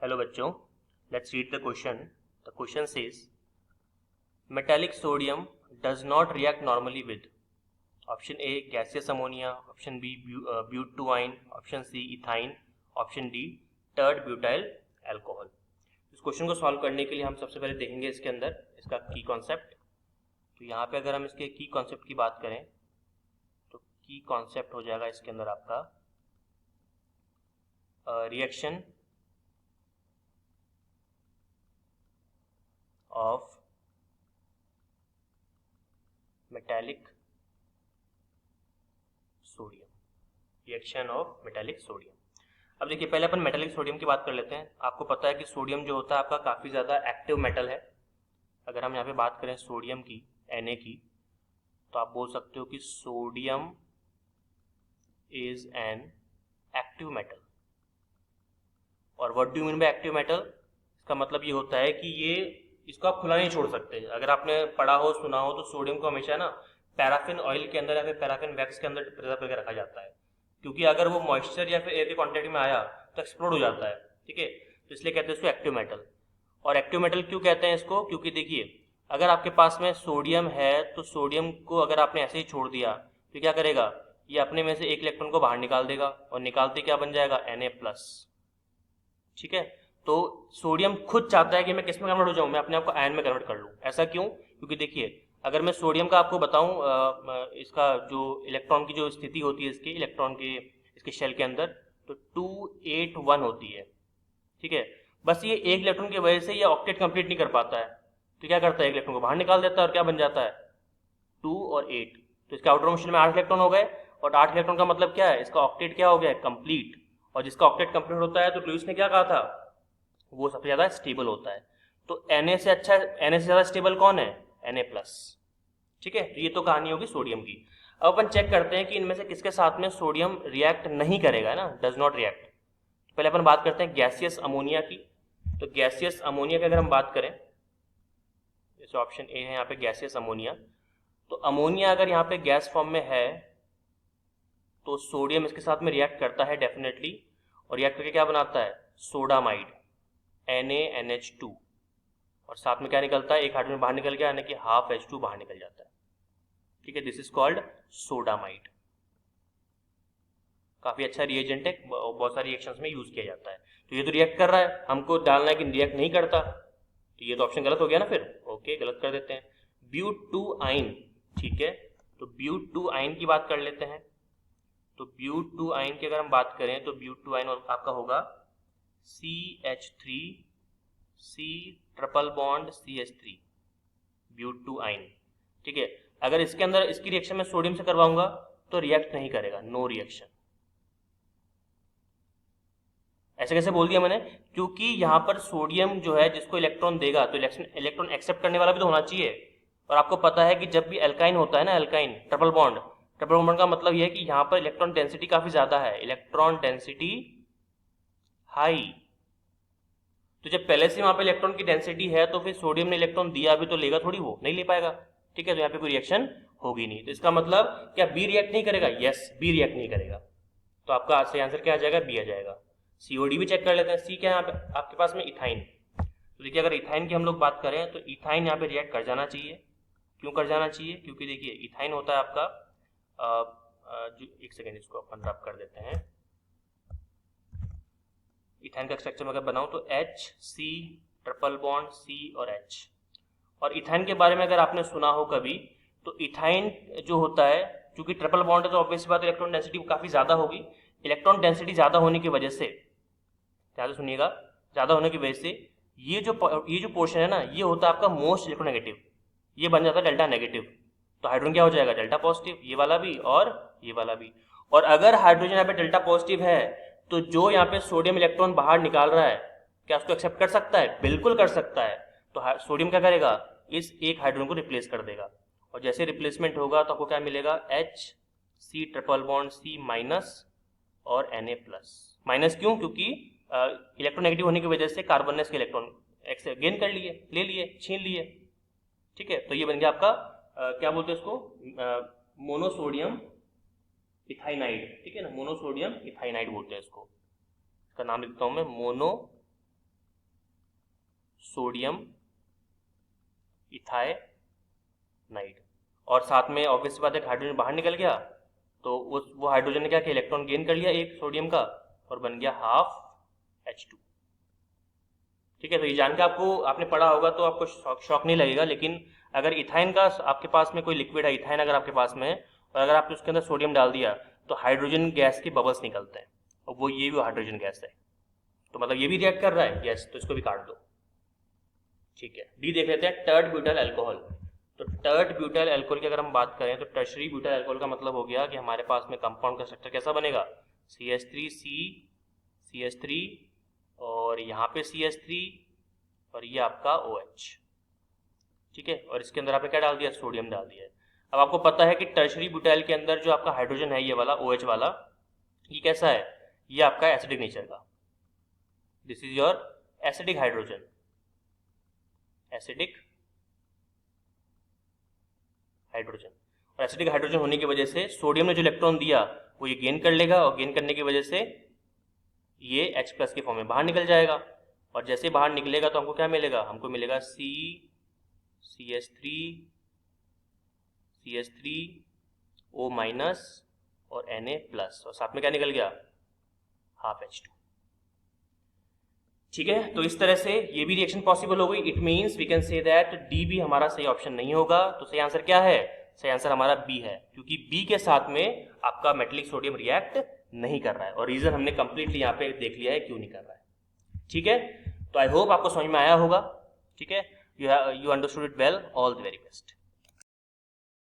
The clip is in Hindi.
Hello बच्चों, let's read the question. The question says metallic sodium does not react normally with option A gaseous ammonia, option B butene, option C ethyne, option D tert butyl alcohol. इस क्वेश्चन को सॉल्व करने के लिए हम सबसे पहले देखेंगे इसके अंदर इसका की कॉन्सेप्ट. तो यहाँ पे अगर हम इसके की कॉन्सेप्ट की बात करें तो की कॉन्सेप्ट हो जाएगा इसके अंदर आपका reaction of metallic sodium. Reaction of metallic sodium. अब देखिए पहले अपन मेटालिक सोडियम की बात कर लेते हैं. आपको पता है कि सोडियम जो होता है आपका काफ़ी ज़्यादा एक्टिव मेटल है. अगर हम यहाँ पे बात करें सोडियम की Na की तो आप बोल सकते हो कि sodium is an active metal. और what do you mean by active metal? इसका मतलब ये होता है कि ये इसको आप खुला नहीं छोड़ सकते. अगर आपने पढ़ा हो सुना हो तो सोडियम को हमेशा ना पैराफिन ऑयल के अंदर या फिर पैराफिन वैक्स के अंदर प्रिजर्व करके रखा जाता है, क्योंकि अगर वो मॉइस्चर या फिर एयर के कॉन्टेक्ट में आया तो एक्सप्लोड हो जाता है. ठीक है, तो इसलिए कहते हैं इसको एक्टिव मेटल. और एक्टिव मेटल क्यों कहते हैं इसको? क्योंकि देखिए अगर आपके पास में सोडियम है तो सोडियम को अगर आपने ऐसे ही छोड़ दिया तो क्या करेगा, ये अपने में से एक इलेक्ट्रॉन को बाहर निकाल देगा और निकालते क्या बन जाएगा, Na+. ठीक है, तो सोडियम खुद चाहता है कि मैं किस में कन्वर्ट हो जाऊं, मैं अपने आप को आयन में कन्वर्ट कर लूं. ऐसा क्यों? क्योंकि देखिए अगर मैं सोडियम का आपको बताऊं इसका जो इलेक्ट्रॉन की जो स्थिति होती है इसके इलेक्ट्रॉन के इसके शेल के अंदर तो 281 होती है. ठीक है, बस ये एक इलेक्ट्रॉन की वजह से ये ऑक्टेट कंप्लीट नहीं कर पाता है. तो क्या करता है, एक इलेक्ट्रॉन को बाहर निकाल देता है और क्या बन जाता है 2 और 8. तो इसके आउटर मोशन में 8 इलेक्ट्रॉन हो गए और 8 इलेक्ट्रॉन का मतलब क्या है, इसका ऑक्टेट क्या हो गया, कंप्लीट. और जिसका ऑक्टेट कंप्लीट होता है तो लुईस ने क्या कहा था, वो सबसे ज्यादा स्टेबल होता है. तो Na से अच्छा Na से ज्यादा स्टेबल कौन है, Na+. ठीक है, तो ये तो कहानी होगी सोडियम की. अब अपन चेक करते हैं कि इनमें से किसके साथ में सोडियम रिएक्ट नहीं करेगा ना, डज नॉट रिएक्ट. पहले अपन बात करते हैं गैसियस अमोनिया की. तो गैसियस अमोनिया की अगर हम बात करें, जैसे ऑप्शन ए है यहाँ पे गैसियस अमोनिया, तो अमोनिया अगर यहाँ पे गैस फॉर्म में है तो सोडियम इसके साथ में रिएक्ट करता है डेफिनेटली. और रिएक्ट करके क्या बनाता है, सोडामाइड NaNH2. और साथ में क्या निकलता है, एक हाइड्रोजन बाहर निकल गया यानी कि हाफ H2 बाहर निकल जाता है. ठीक है, दिस इज कॉल्ड सोडामाइड. काफी अच्छा रिएजेंट है, बहुत सारे रिएक्शंस में यूज किया जाता है. तो ये तो रिएक्ट कर रहा है, हमको डालना है कि रिएक्ट नहीं करता, तो ये तो ऑप्शन गलत हो गया ना फिर. ओके, गलत कर देते हैं. ब्यूटूआइन. ठीक है, तो ब्यूटूआइन की बात कर लेते हैं. तो ब्यूटूआइन की अगर हम बात करें तो ब्यूटूआइन आपका होगा CH3 C triple bond CH3 ब्यूटूआइन. ठीक है, अगर इसके अंदर इसकी रिएक्शन में सोडियम से करवाऊंगा तो रिएक्ट नहीं करेगा, नो रिएक्शन. ऐसे कैसे बोल दिया मैंने, क्योंकि यहाँ पर सोडियम जो है जिसको इलेक्ट्रॉन देगा तो इलेक्ट्रॉन एक्सेप्ट करने वाला भी तो होना चाहिए. और आपको पता है कि जब भी एल्काइन होता है ना, एल्काइन ट्रिपल बॉन्ड का मतलब यह है कि यहाँ पर इलेक्ट्रॉन डेंसिटी काफी ज्यादा है, इलेक्ट्रॉन डेंसिटी हाई. तो जब पहले से वहां पे इलेक्ट्रॉन की डेंसिटी है तो फिर सोडियम ने इलेक्ट्रॉन दिया भी तो लेगा थोड़ी, वो नहीं ले पाएगा. ठीक है, तो यहाँ पे कोई रिएक्शन होगी नहीं. तो इसका मतलब क्या बी रिएक्ट नहीं करेगा? यस, बी रिएक्ट नहीं करेगा. तो आपका सही आंसर क्या आ जाएगा, बी आ जाएगा. सीओडी भी चेक कर लेते हैं. सी क्या है यहाँ पे आपके पास में, इथाइन. तो देखिए अगर इथाइन की हम लोग बात करें तो इथाइन यहाँ पे रिएक्ट कर जाना चाहिए. क्यों कर जाना चाहिए? क्योंकि देखिए इथाइन होता है आपका जो एक सेकेंड इसको अपन रब कर देते हैं. इथाइन का स्ट्रक्चर अगर बनाऊं तो HC ट्रिपल बॉन्ड C और H. और इथाइन के बारे में अगर आपने सुना हो कभी तो इथाइन जो होता है क्योंकि ट्रिपल बॉन्ड है तो ऑब्वियस बात इलेक्ट्रॉन डेंसिटी काफी ज्यादा होगी. इलेक्ट्रॉन डेंसिटी ज्यादा होने की वजह से, ध्यान से सुनिएगा, ज्यादा होने की वजह से ये जो पोर्शन है ना ये होता है आपका मोस्ट इलेक्ट्रोनेगेटिव. ये बन जाता है डेल्टा नेगेटिव. तो हाइड्रोजन क्या हो जाएगा, डेल्टा पॉजिटिव, ये वाला भी और ये वाला भी. और अगर हाइड्रोजन यहाँ पे डेल्टा पॉजिटिव है तो जो यहाँ पे सोडियम इलेक्ट्रॉन बाहर निकाल रहा है क्या उसको एक्सेप्ट कर सकता है? बिल्कुल कर सकता है. तो सोडियम क्या करेगा, इस एक हाइड्रोजन को रिप्लेस कर देगा. और जैसे रिप्लेसमेंट होगा तो आपको क्या मिलेगा, HC triple bond C minus और Na+. माइनस क्यों? क्योंकि इलेक्ट्रोनेगेटिव होने की वजह से कार्बन ने इसके इलेक्ट्रॉन गेन कर लिए, ले लिए, छीन लिए. ठीक है, तो ये बन गया आपका क्या बोलते हैं इसको, मोनोसोडियम इथाइनाइड. ठीक है ना, मोनोसोडियम इथाइनाइड बोलते हैं इसको. इसका नाम लिखता हूं मैं, मोनो सोडियम इथाइनाइड, और साथ में ऑब्वियस बात है हाइड्रोजन बाहर निकल गया, तो वो हाइड्रोजन ने क्या किया, इलेक्ट्रॉन गेन कर लिया एक सोडियम का और बन गया हाफ H2। ठीक है, तो ये जान के आपने पढ़ा होगा तो आपको शॉक नहीं लगेगा, लेकिन अगर इथाइन का आपके पास में कोई लिक्विड है, इथाइन अगर आपके पास में है और अगर आपने उसके अंदर सोडियम डाल दिया तो हाइड्रोजन गैस के बबल्स निकलते हैं और वो ये भी हाइड्रोजन गैस है, तो मतलब ये भी रिएक्ट कर रहा है यस, तो इसको भी काट दो। ठीक है, डी देख लेते हैं, टर्ड ब्यूटाइल अल्कोहल। तो टर्ड ब्यूटाइल अल्कोहल की अगर हम बात करें तो टर्शरी ब्यूटाइल अल्कोहल का मतलब हो गया कि हमारे पास में कंपाउंड का स्ट्रक्चर कैसा बनेगा, CH3 और यहाँ पे CH3 और ये आपका OH। ठीक है, और इसके अंदर आपने क्या डाल दिया, सोडियम डाल दिया है। अब आपको पता है कि टर्शरी ब्यूटाइल के अंदर जो आपका हाइड्रोजन है ये वाला OH वाला, ये कैसा है, ये आपका एसिडिक नेचर का, this is your acidic hydrogen, acidic hydrogen. और एसिडिक हाइड्रोजन होने की वजह से सोडियम ने जो इलेक्ट्रॉन दिया वो ये गेन कर लेगा और गेन करने की वजह से ये H+ के फॉर्म में बाहर निकल जाएगा, और जैसे बाहर निकलेगा तो हमको क्या मिलेगा, हमको मिलेगा CH3O- और Na+, और साथ में क्या निकल गया, हाफ H2। ठीक है, तो इस तरह से ये भी रिएक्शन पॉसिबल हो गई। It means we can say that D भी हमारा सही ऑप्शन नहीं होगा, तो सही आंसर क्या है, सही आंसर हमारा बी है, क्योंकि बी के साथ में आपका मेटलिक सोडियम रिएक्ट नहीं कर रहा है, और रीजन हमने कंप्लीटली यहाँ पे देख लिया है क्यों नहीं कर रहा है। ठीक है, तो आई होप आपको समझ में आया होगा। ठीक है, you understood it well, all the very best.